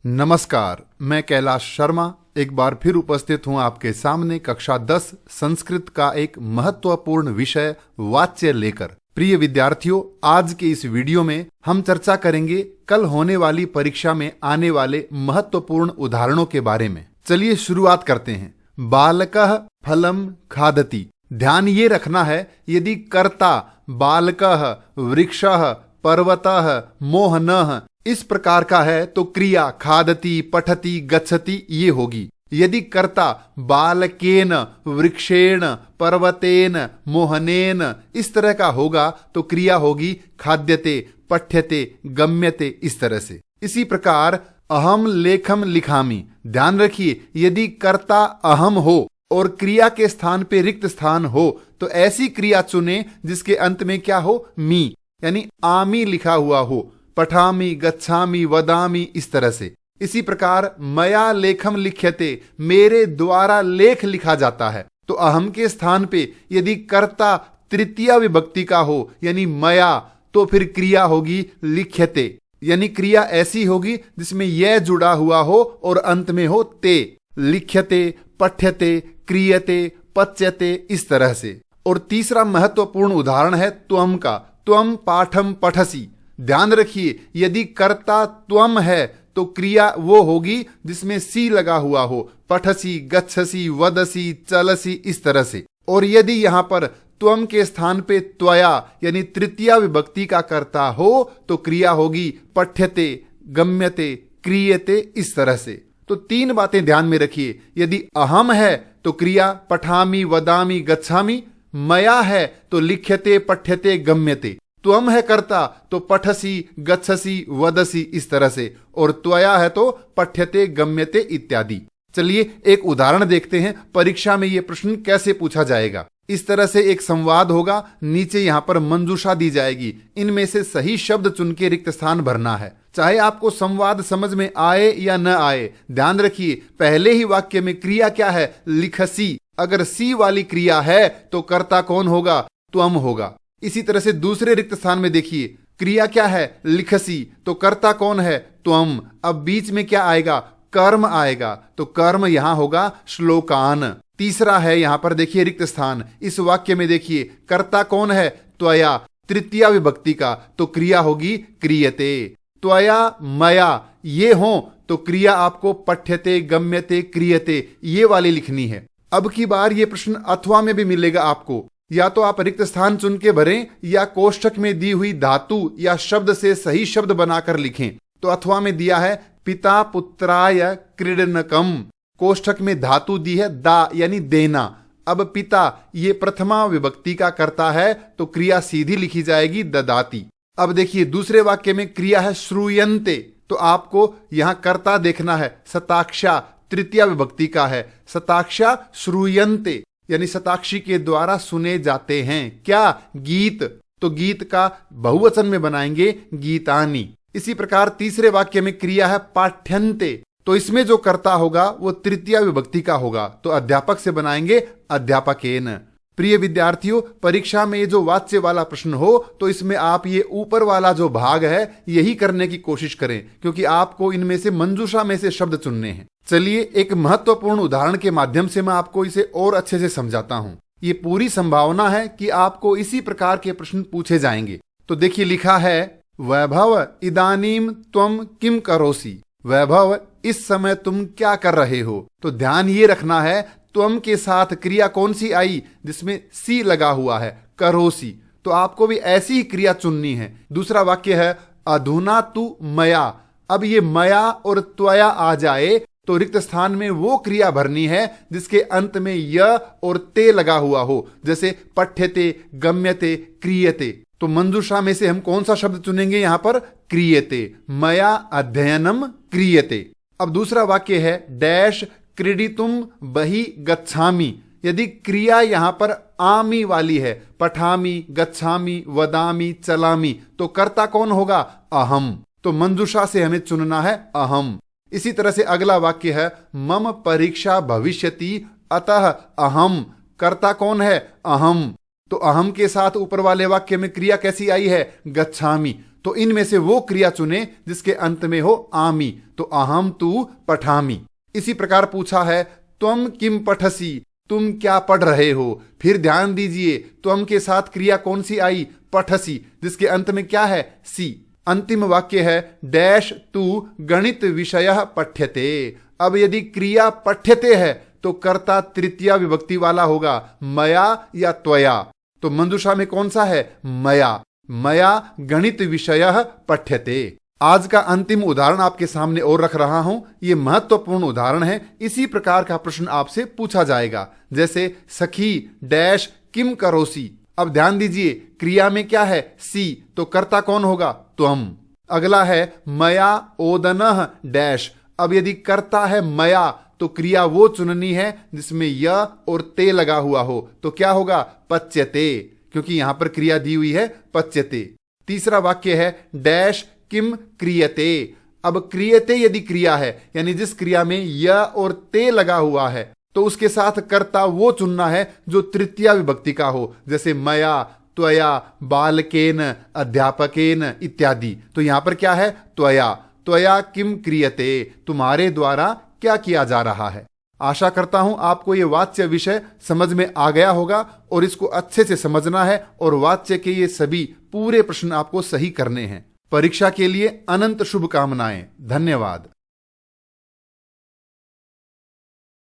नमस्कार, मैं कैलाश शर्मा एक बार फिर उपस्थित हूं आपके सामने कक्षा 10 संस्कृत का एक महत्वपूर्ण विषय वाच्य लेकर। प्रिय विद्यार्थियों, आज के इस वीडियो में हम चर्चा करेंगे कल होने वाली परीक्षा में आने वाले महत्वपूर्ण उदाहरणों के बारे में। चलिए शुरुआत करते हैं। बालकः फलम खादति। ध्यान ये रखना है, यदि कर्ता बालकः, वृक्षः, पर्वतः, मोहनः इस प्रकार का है तो क्रिया खादति, पठति, गच्छति ये होगी। यदि कर्ता बालकेन, वृक्षेण, पर्वतेन, मोहनेन इस तरह का होगा तो क्रिया होगी खाद्यते, पठ्यते, गम्यते इस तरह से। इसी प्रकार अहम लेखम लिखामि। ध्यान रखिए, यदि कर्ता अहम हो और क्रिया के स्थान पे रिक्त स्थान हो तो ऐसी क्रिया चुने जिसके अंत में क्या हो, मी, यानी आमी लिखा हुआ हो। पठामि, गच्छामि, वदामि इस तरह से। इसी प्रकार मया लेखम लिख्यते, मेरे द्वारा लेख लिखा जाता है। तो अहम के स्थान पे यदि कर्ता तृतीया विभक्ति का हो यानी मया, तो फिर क्रिया होगी लिख्यते, यानी क्रिया ऐसी होगी जिसमें यह जुड़ा हुआ हो और अंत में हो ते। लिख्यते, पठ्यते, क्रियते, पच्यते इस तरह से। और तीसरा महत्वपूर्ण उदाहरण है त्वम का। त्वम पाठम पठसी। ध्यान रखिए, यदि कर्ता त्वम है तो क्रिया वो होगी जिसमें सी लगा हुआ हो। पठसी, गच्छसी, वदसी, चलसी इस तरह से। और यदि यहां पर त्वम के स्थान पे त्वया यानी तृतीया विभक्ति का कर्ता हो तो क्रिया होगी पठ्यते, गम्यते, क्रियते इस तरह से। तो तीन बातें ध्यान में रखिए। यदि अहम है तो क्रिया पठामि, वदामि, गच्छामि। मया है तो लिख्यते, पठ्यते, गम्यते। त्वम है कर्ता तो पठसी, गच्छसी, वदसी इस तरह से। और त्वया है तो पठ्यते, गम्यते इत्यादि। चलिए एक उदाहरण देखते हैं, परीक्षा में यह प्रश्न कैसे पूछा जाएगा। इस तरह से एक संवाद होगा, नीचे यहां पर मंजूषा दी जाएगी, इनमें से सही शब्द चुन के रिक्त स्थान भरना है। चाहे आपको संवाद समझ में आए या न आए, ध्यान रखिए पहले ही वाक्य में क्रिया क्या है, लिखसी। अगर सी वाली क्रिया है तो कर्ता कौन होगा, त्वम होगा। इसी तरह से दूसरे रिक्त स्थान में देखिए, क्रिया क्या है, लिखसी, तो कर्ता कौन है, त्वम। अब बीच में क्या आएगा, कर्म आएगा, तो कर्म यहां होगा श्लोकान। तीसरा है यहां पर देखिए रिक्त स्थान, इस वाक्य में देखिए कर्ता कौन है, त्वया, तृतीया विभक्ति का, तो क्रिया होगी क्रियते। त्वया, मया ये हो तो क्रिया आपको पठ्यते, गम्यते, क्रियते ये वाली लिखनी है। अब की बार ये प्रश्न अथवा में भी मिलेगा आपको। या तो आप रिक्त स्थान चुन के भरें या कोष्ठक में दी हुई धातु या शब्द से सही शब्द बनाकर लिखें। तो अथवा में दिया है पिता पुत्राय क्रीडनकम। कोष्ठक में धातु दी है दा यानी देना। अब पिता ये प्रथमा विभक्ति का करता है तो क्रिया सीधी लिखी जाएगी ददाति। अब देखिए दूसरे वाक्य में क्रिया है श्रूयन्ते, तो आपको यहां कर्ता देखना है, शताक्षा तृतीया विभक्ति का है। शताक्षा श्रूयन्ते यानी शताक्षी के द्वारा सुने जाते हैं। क्या, गीत, तो गीत का बहुवचन में बनाएंगे गीतानि। इसी प्रकार तीसरे वाक्य में क्रिया है पाठ्यन्ते, तो इसमें जो कर्ता होगा वो तृतीया विभक्ति का होगा, तो अध्यापक से बनाएंगे अध्यापकेन। प्रिय विद्यार्थियों, परीक्षा में ये जो वाच्य वाला प्रश्न हो तो इसमें आप ये ऊपर वाला जो भाग है यही करने की कोशिश करें, क्योंकि आपको इनमें से मंजूषा में से शब्द चुनने हैं। चलिए एक महत्वपूर्ण उदाहरण के माध्यम से मैं आपको इसे और अच्छे से समझाता हूं। ये पूरी संभावना है कि आपको इसी प्रकार के प्रश्न पूछे जाएंगे। तो देखिए लिखा है, वैभव इदानीम त्वम किम करोसि। वैभव इस समय तुम क्या कर रहे हो। तो ध्यान ये रखना है, त्वम के साथ क्रिया कौन सी आई, जिसमें सी लगा हुआ है, करोसि। तो आपको भी ऐसी ही क्रिया चुननी है। दूसरा वाक्य है अधुना तु मया। अब ये मया और त्वया आ जाए तो रिक्त स्थान में वो क्रिया भरनी है जिसके अंत में य और ते लगा हुआ हो, जैसे पठ्यते, गम्यते, क्रियते। तो मंजूषा में से हम कौन सा शब्द चुनेंगे, यहां पर क्रियते। मया अध्ययनम क्रियते। अब दूसरा वाक्य है डैश क्रीडितुम बहि गच्छामि। यदि क्रिया यहां पर आमी वाली है, पठामि, गच्छामि, वदामि, चलामि, तो कर्ता कौन होगा, अहम। तो मंजूषा से हमें चुनना है अहम। इसी तरह से अगला वाक्य है मम परीक्षा भविष्यति अतः अहम। कर्ता कौन है, अहम। तो अहम के साथ ऊपर वाले वाक्य में क्रिया कैसी आई है, गच्छामि। तो तो इनमें से वो क्रिया चुने जिसके अंत में हो आमी, तो अहम तू पठामी। इसी प्रकार पूछा है त्वम किम पठसी, तुम क्या पढ़ रहे हो। फिर ध्यान दीजिए त्वम के साथ क्रिया कौन सी आई, पठसी, जिसके अंत में क्या है, सी। अंतिम वाक्य है डैश तू गणित विषय पठ्यते। अब यदि क्रिया पठ्यते है तो कर्ता तृतीया विभक्ति वाला होगा, मया या त्वया। तो मंजूषा में कौन सा है, मया। मया गणित विषय पठ्यते। आज का अंतिम उदाहरण आपके सामने और रख रहा हूं। ये महत्वपूर्ण उदाहरण है। इसी प्रकार का प्रश्न आपसे पूछा जाएगा, जैसे सखी डैश किम करोसी। अब ध्यान दीजिए क्रिया में क्या है, सी, तो कर्ता कौन होगा, त्वम। अगला है मया ओदनः डैश। अब यदि कर्ता है मया तो क्रिया वो चुननी है जिसमें य और ते लगा हुआ हो, तो क्या होगा, पच्यते, क्योंकि यहां पर क्रिया दी हुई है पच्यते। तीसरा वाक्य है डैश किम क्रियते। अब क्रियते यदि क्रिया है, यानी जिस क्रिया में य और ते लगा हुआ है, तो उसके साथ कर्ता वो चुनना है जो तृतीया विभक्ति का हो, जैसे मया, त्वया, बालकेन, अध्यापकेन इत्यादि। तो यहां पर क्या है, त्वया। त्वया किम क्रियते, तुम्हारे द्वारा क्या किया जा रहा है। आशा करता हूं आपको ये वाच्य विषय समझ में आ गया होगा और इसको अच्छे से समझना है और वाच्य के ये सभी पूरे प्रश्न आपको सही करने हैं। परीक्षा के लिए अनंत शुभकामनाएं। धन्यवाद।